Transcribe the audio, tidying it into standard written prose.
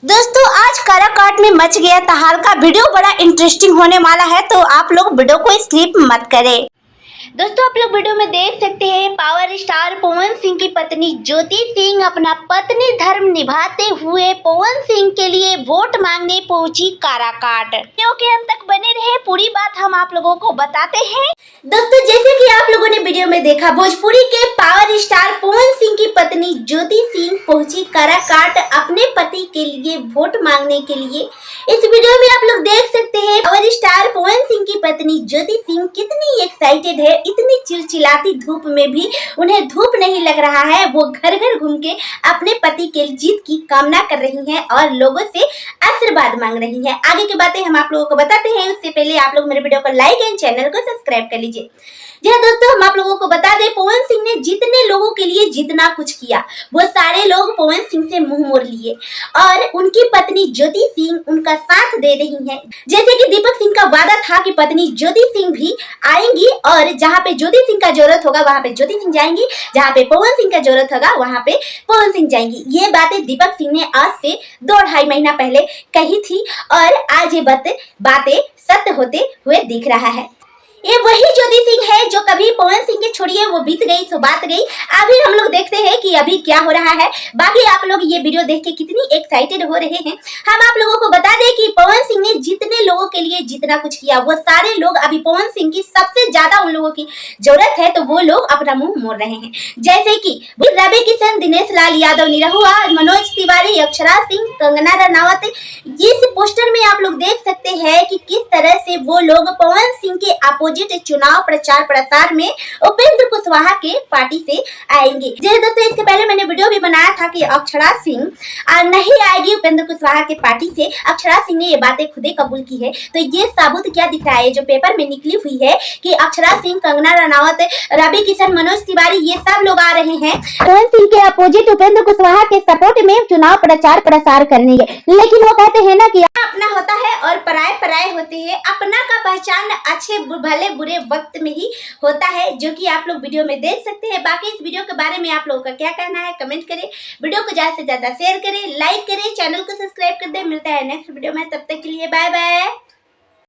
दोस्तों आज काराकाट में मच गया तहलका। वीडियो बड़ा इंटरेस्टिंग होने वाला है, तो आप लोग वीडियो को स्किप मत करें। दोस्तों आप लोग वीडियो में देख सकते हैं पावर स्टार पवन सिंह की पत्नी ज्योति सिंह अपना पत्नी धर्म निभाते हुए पवन सिंह के लिए वोट मांगने पहुंची काराकाट। वीडियो के अंत तक बने रहे, पूरी बात हम आप लोगों को बताते हैं। दोस्तों जैसे कि आप लोगों ने वीडियो में देखा, भोजपुरी के पावर स्टार पवन सिंह की पत्नी ज्योति सिंह पहुंची काराकाट अपने पति के लिए वोट मांगने के लिए। इस वीडियो में आप लोग देख सकते हैं पावर स्टार पवन सिंह की पत्नी ज्योति सिंह कितनी एक्साइटेड है। इतनी चिलचिलाती धूप में भी उन्हें धूप नहीं लग रहा है। वो घर घर घूम के अपने पति के जीत की कामना कर रही हैं और लोगों से आशीर्वाद मांग रही हैं। आगे की बातें हम आप लोगों को बताते हैं, उससे पहले आप लोग मेरे वीडियो को लाइक एंड चैनल को सब्सक्राइब कर लीजिए। जी हाँ दोस्तों, हम आप लोगों को बता दें, पवन सिंह ने जितने लोगों के लिए जितना कुछ किया वो सारे लोग पवन सिंह से मुंह मोड़ लिए और उनकी पत्नी ज्योति सिंह उनका साथ दे रही हैं। जैसे कि दीपक सिंह का वादा था कि पत्नी ज्योति सिंह भी आएंगी और जहाँ पे ज्योति सिंह का जरूरत होगा वहाँ पे ज्योति सिंह जाएंगी, जहाँ पे पवन सिंह का जरूरत होगा वहाँ पे पवन सिंह जाएंगी। ये बातें दीपक सिंह ने आज से 2-2.5 महीना पहले कही थी और आज ये बातें सत्य होते हुए दिख रहा है। ये वही ज्योति सिंह है जो कभी पवन सिंह के छोड़िए वो बीत गई सो बात गई। अभी हम लोग देखते हैं कि अभी क्या हो रहा है। बाकी आप लोग ये वीडियो देख के कितनी एक्साइटेड हो रहे हैं। हम आप लोगों को बता दें कि पवन सिंह ने जितने लोगों के लिए जितना कुछ किया वो सारे लोग अभी पवन सिंह की सबसे ज्यादा उन लोगों की जरूरत है तो वो लोग अपना मुंह मोड़ रहे हैं। जैसे कि रवि किशन, दिनेश लाल यादव निरहुआ, मनोज तिवारी, अक्षरा सिंह, कंगना रनावत। इस पोस्टर में आप लोग देख सकते हैं कि किस तरह से वो लोग पवन सिंह के चुनाव प्रचार प्रसार में उपेंद्र कुशवाहा के पार्टी से आएंगे। दोस्तों इसके पहले मैंने वीडियो भी बनाया था कि अक्षरा सिंह नहीं आएगी उपेंद्र कुशवाहा के पार्टी से। अक्षरा सिंह ने ये बातें खुदे कबूल की है। तो ये साबुत क्या दिख रहा है जो पेपर में निकली हुई है कि अक्षरा सिंह, कंगना रनावत, रवि किशन, मनोज तिवारी ये सब लोग आ रहे हैं पवन सिंह के अपोजिट उपेंद्र कुशवाहा के सपोर्ट में चुनाव प्रचार प्रसार करने। लेकिन वो कहते हैं ना कि अपना होता है और पराये पराये होते हैं। अपना का पहचान अच्छे भले बुरे वक्त में ही होता है, जो कि आप लोग वीडियो में देख सकते हैं। बाकी इस वीडियो के बारे में आप लोगों का क्या कहना है कमेंट करें। वीडियो को ज्यादा से ज्यादा शेयर करें, लाइक करें, चैनल को सब्सक्राइब कर दें। मिलता है नेक्स्ट वीडियो में, तब तक के लिए बाय बाय।